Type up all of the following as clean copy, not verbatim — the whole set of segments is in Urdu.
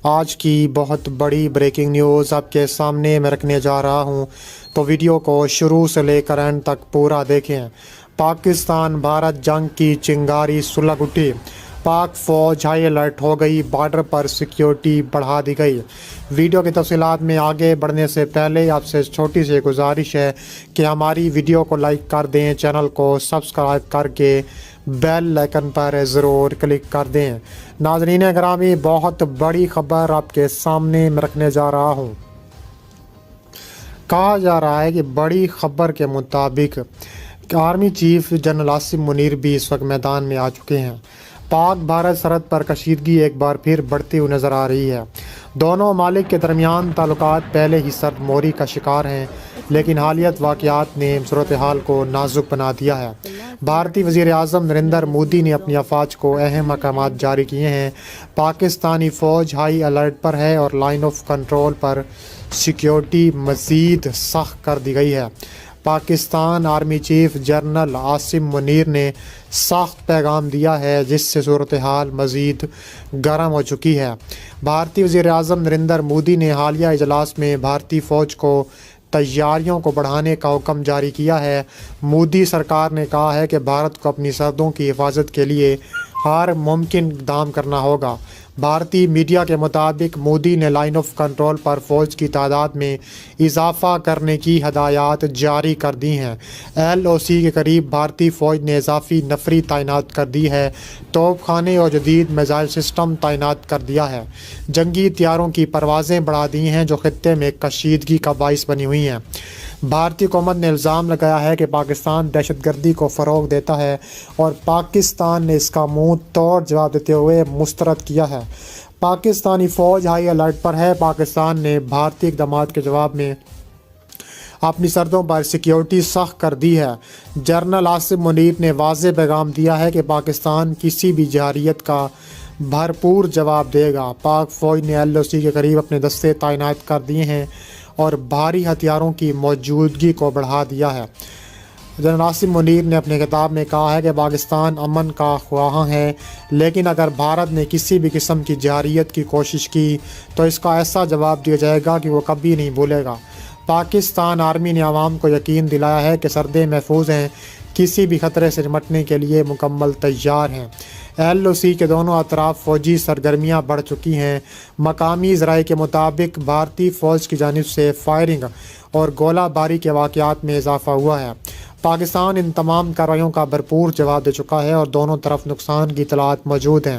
آج کی بہت بڑی بریکنگ نیوز آپ کے سامنے میں رکھنے جا رہا ہوں، تو ویڈیو کو شروع سے لے کر اینڈ تک پورا دیکھیں۔ پاکستان بھارت جنگ کی چنگاری سلگ اٹھی، پاک فوج ہائی الرٹ ہو گئی، بارڈر پر سیکیورٹی بڑھا دی گئی۔ ویڈیو کی تفصیلات میں آگے بڑھنے سے پہلے آپ سے چھوٹی سی گزارش ہے کہ ہماری ویڈیو کو لائک کر دیں، چینل کو سبسکرائب کر کے بیل آئیکن پر ضرور کلک کر دیں۔ ناظرین گرامی، بہت بڑی خبر آپ کے سامنے میں رکھنے جا رہا ہوں۔ کہا جا رہا ہے کہ بڑی خبر کے مطابق army chief general Asim Munir بھی اس وقت میدان میں آ چکے ہیں۔ پاک بھارت سرحد پر کشیدگی ایک بار پھر بڑھتی ہوئی نظر آ رہی ہے۔ دونوں ممالک کے درمیان تعلقات پہلے ہی سرد موری کا شکار ہیں، لیکن حالیہ واقعات نے صورتحال کو نازک بنا دیا ہے۔ بھارتی وزیر اعظم نریندر مودی نے اپنی افواج کو اہم احکامات جاری کیے ہیں۔ پاکستانی فوج ہائی الرٹ پر ہے اور line of control per security مزید سخت کر دی گئی ہے۔ Pakistan army chief general Asim Munir نے سخت پیغام دیا ہے، جس سے صورتحال مزید گرم ہو چکی ہے۔ بھارتی وزیر اعظم نریندر مودی نے حالیہ اجلاس میں بھارتی فوج کو تیاریوں کو بڑھانے کا حکم جاری کیا ہے۔ مودی سرکار نے کہا ہے کہ بھارت کو اپنی سرحدوں کی حفاظت کے لیے ہر ممکن اقدام کرنا ہوگا۔ بھارتی میڈیا کے مطابق مودی نے لائن آف کنٹرول پر فوج کی تعداد میں اضافہ کرنے کی ہدایات جاری کر دی ہیں۔ LOC کے قریب بھارتی فوج نے اضافی نفری تعینات کر دی ہے، توپ خانے اور جدید میزائل سسٹم تعینات کر دیا ہے۔ جنگی طیاروں کی پروازیں بڑھا دی ہیں، جو خطے میں کشیدگی کا باعث بنی ہوئی ہیں۔ بھارتی حکومت نے الزام لگایا ہے کہ پاکستان دہشت گردی کو فروغ دیتا ہے اور پاکستان نے اس کا منہ توڑ جواب دیتے ہوئے مسترد کیا ہے۔ پاکستانی فوج ہائی الرٹ پر ہے۔ پاکستان نے بھارتی اقدامات کے جواب میں اپنی سرحدوں پر سیکیورٹی سخت کر دی ہے۔ جنرل عاصم منیر نے واضح پیغام دیا ہے کہ پاکستان کسی بھی جارحیت کا بھرپور جواب دے گا۔ پاک فوج نے LOC کے قریب اپنے دستے تعینات کر دیے ہیں اور بھاری ہتھیاروں کی موجودگی کو بڑھا دیا ہے۔ جنرل عاصم منیر نے اپنے خطاب میں کہا ہے کہ پاکستان امن کا خواہاں ہے، لیکن اگر بھارت نے کسی بھی قسم کی جارحیت کی کوشش کی تو اس کا ایسا جواب دیا جائے گا کہ وہ کبھی نہیں بھولے گا۔ پاکستان آرمی نے عوام کو یقین دلایا ہے کہ سرحدیں محفوظ ہیں، کسی بھی خطرے سے نمٹنے کے لیے مکمل تیار ہیں۔ LOC کے دونوں اطراف فوجی سرگرمیاں بڑھ چکی ہیں۔ مقامی ذرائع کے مطابق بھارتی فوج کی جانب سے فائرنگ اور گولہ باری کے واقعات میں اضافہ ہوا ہے۔ پاکستان ان تمام کارروائیوں کا بھرپور جواب دے چکا ہے اور دونوں طرف نقصان کی اطلاعات موجود ہیں۔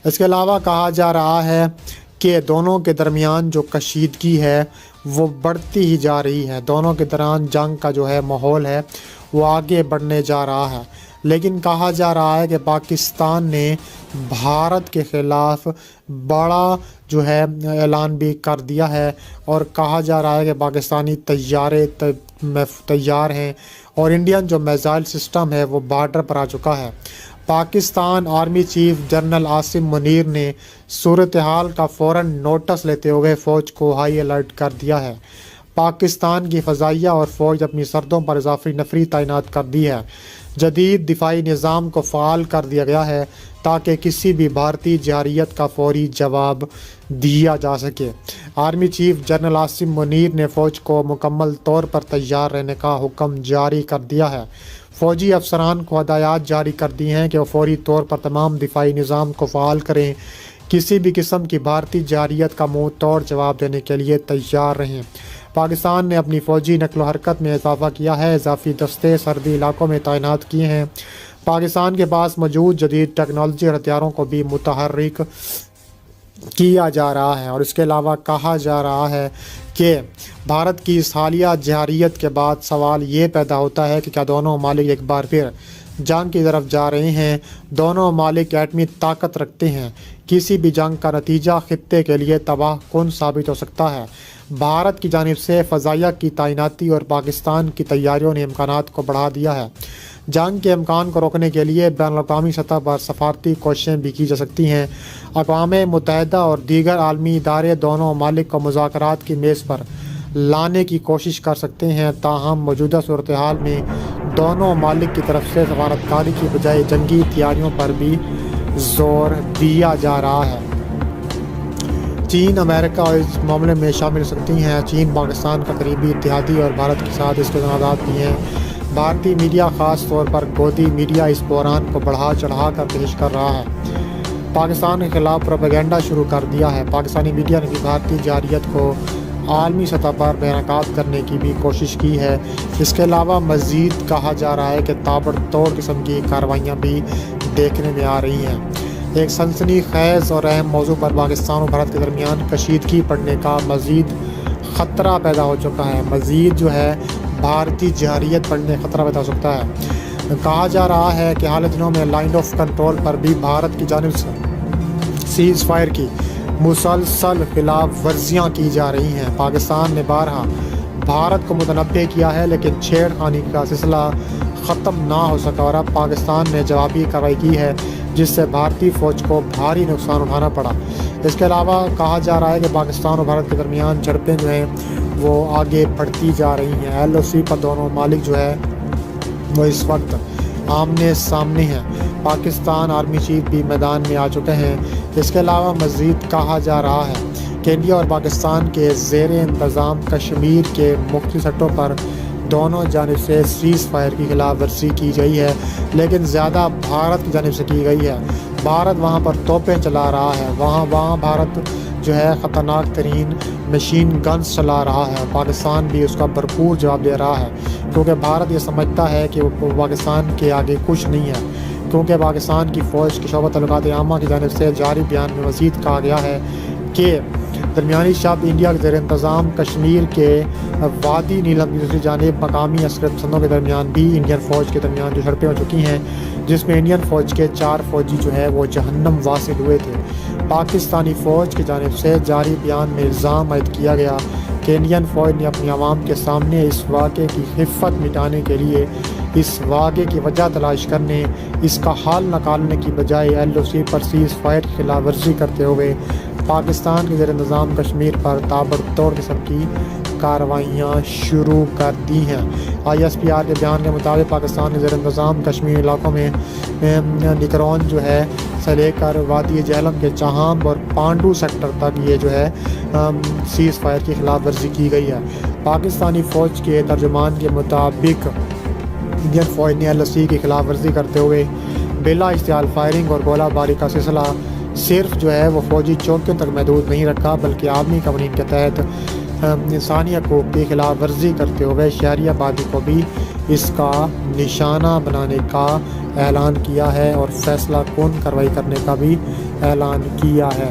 اس کے علاوہ کہا جا رہا ہے کہ دونوں کے درمیان جو کشیدگی ہے وہ بڑھتی ہی جا رہی ہے۔ دونوں کے درمیان جنگ کا جو ہے ماحول ہے وہ آگے بڑھنے جا رہا ہے، لیکن کہا جا رہا ہے کہ پاکستان نے بھارت کے خلاف بڑا جو ہے اعلان بھی کر دیا ہے اور کہا جا رہا ہے کہ پاکستانی طیارے تیار ہیں اور انڈین جو میزائل سسٹم ہے وہ بارڈر پر آ چکا ہے۔ Pakistan army chief general Asim Munir نے صورتحال کا فوراً نوٹس لیتے ہوئے فوج کو ہائی الرٹ کر دیا ہے۔ پاکستان کی فضائیہ اور فوج اپنی سرحدوں پر اضافی نفری تعینات کر دی ہے۔ جدید دفاعی نظام کو فعال کر دیا گیا ہے تاکہ کسی بھی بھارتی جارحیت کا فوری جواب دیا جا سکے۔ Army chief general Asim Munir نے فوج کو مکمل طور پر تیار رہنے کا حکم جاری کر دیا ہے۔ فوجی افسران کو ہدایات جاری کر دی ہیں کہ وہ فوری طور پر تمام دفاعی نظام کو فعال کریں، کسی بھی قسم کی بھارتی جارحیت کا منہ توڑ جواب دینے کے لیے تیار رہیں۔ پاکستان نے اپنی فوجی نقل و حرکت میں اضافہ کیا ہے، اضافی دستے سرحدی علاقوں میں تعینات کیے ہیں۔ پاکستان کے پاس موجود جدید ٹیکنالوجی اور ہتھیاروں کو بھی متحرک کیا جا رہا ہے، اور اس کے علاوہ کہا جا رہا ہے کہ بھارت کی اس حالیہ جارحیت کے بعد سوال یہ پیدا ہوتا ہے کہ کیا دونوں ممالک ایک بار پھر جنگ کی طرف جا رہے ہیں؟ دونوں ممالک ایٹمی طاقت رکھتے ہیں، کسی بھی جنگ کا نتیجہ خطے کے لیے تباہ کن ثابت ہو سکتا ہے۔ بھارت کی جانب سے فضائیہ کی تعیناتی اور پاکستان کی تیاریوں نے امکانات کو بڑھا دیا ہے۔ جنگ کے امکان کو روکنے کے لیے بین الاقوامی سطح پر سفارتی کوششیں بھی کی جا سکتی ہیں۔ اقوام متحدہ اور دیگر عالمی ادارے دونوں ممالک کو مذاکرات کی میز پر لانے کی کوشش کر سکتے ہیں، تاہم موجودہ صورتحال میں دونوں ممالک کی طرف سے سفارتکاری کی بجائے جنگی تیاریوں پر بھی زور دیا جا رہا ہے۔ چین امریکہ اس معاملے میں شامل ہو سکتی ہیں۔ چین پاکستان کا قریبی اتحادی اور بھارت کے ساتھ اس کے تنازعات بھی ہیں۔ بھارتی میڈیا خاص طور پر گودی میڈیا اس بحران کو بڑھا چڑھا کر پیش کر رہا ہے، پاکستان کے خلاف پروپیگنڈا شروع کر دیا ہے۔ پاکستانی میڈیا نے بھی بھارتی جارحیت کو عالمی سطح پر بے نقاب کرنے کی بھی کوشش کی ہے۔ اس کے علاوہ مزید کہا جا رہا ہے کہ تابڑ توڑ قسم کی کارروائیاں بھی دیکھنے میں آ رہی ہیں۔ ایک سنسنی خیز اور اہم موضوع پر پاکستان اور بھارت کے درمیان کشیدگی پڑنے کا مزید خطرہ پیدا ہو چکا ہے۔ مزید جو ہے بھارتی جارحیت پڑنے کا خطرہ پیدا ہو سکتا ہے۔ کہا جا رہا ہے کہ حال دنوں میں لائن آف کنٹرول پر بھی بھارت کی جانب سے سیز فائر کی مسلسل خلاف ورزیاں کی جا رہی ہیں۔ پاکستان نے بارہا بھارت کو متنبہ کیا ہے، لیکن چھیڑ خانی کا سلسلہ ختم نہ ہو سکا اور اب پاکستان نے جوابی کارروائی کی ہے، جس سے بھارتی فوج کو بھاری نقصان اٹھانا پڑا۔ اس کے علاوہ کہا جا رہا ہے کہ پاکستان اور بھارت کے درمیان جھڑپیں جو ہیں وہ آگے بڑھتی جا رہی ہیں۔ ایل او سی پر دونوں ممالک جو ہے وہ اس وقت آمنے سامنے ہیں۔ پاکستان آرمی چیف بھی میدان میں آ چکے ہیں۔ اس کے علاوہ مزید کہا جا رہا ہے کہ انڈیا اور پاکستان کے زیر انتظام کشمیر کے مختلف سطحوں پر دونوں جانب سے سیز فائر کی خلاف ورزی کی گئی ہے، لیکن زیادہ بھارت کی جانب سے کی گئی ہے۔ بھارت وہاں پر توپیں چلا رہا ہے، وہاں بھارت جو ہے خطرناک ترین مشین گنز چلا رہا ہے۔ پاکستان بھی اس کا بھرپور جواب دے رہا ہے، کیونکہ بھارت یہ سمجھتا ہے کہ وہ پاکستان کے آگے کچھ نہیں ہے، کیونکہ پاکستان کی فوج کی شعبہ تعلقات عامہ کی جانب سے جاری بیان میں مزید کہا گیا ہے کہ درمیانی شب انڈیا کے زیر انتظام کشمیر کے وادی نیلم کی دوسری جانب مقامی عسکریت پسندوں کے درمیان بھی انڈین فوج کے درمیان جو جھڑپیں ہو چکی ہیں، جس میں انڈین فوج کے 4 فوجی جو ہے وہ جہنم واصل ہوئے تھے۔ پاکستانی فوج کی جانب سے جاری بیان میں الزام عائد کیا گیا کہ انڈین فوج نے اپنی عوام کے سامنے اس واقعے کی خفت مٹانے کے لیے اس واقعے کی وجہ تلاش کرنے، اس کا حل نکالنے کی بجائے ایل او سی پر سیز فائر کی خلاف ورزی کرتے ہوئے پاکستان کے زیر انتظام کشمیر پر تابڑ توڑ قسم کی کارروائیاں شروع کر دی ہیں۔ آئی ایس پی آر کے بیان کے مطابق پاکستان کے زیر انتظام کشمیر علاقوں میں نکرون جو ہے سے لے کر وادی جہلم کے چاہام اور پانڈو سیکٹر تک یہ جو ہے سیز فائر کی خلاف ورزی کی گئی ہے۔ پاکستانی فوج کے ترجمان کے مطابق انڈین فوج نے ایل او سی کی خلاف ورزی کرتے ہوئے بلا اشتعال فائرنگ اور گولہ باری کا سلسلہ صرف جو ہے وہ فوجی چوکیوں تک محدود نہیں رکھا، بلکہ عالمی قوانین کے تحت انسانی حقوق کی خلاف ورزی کرتے ہوئے شہری آبادی کو بھی اس کا نشانہ بنانے کا اعلان کیا ہے اور فیصلہ کن کارروائی کرنے کا بھی اعلان کیا ہے۔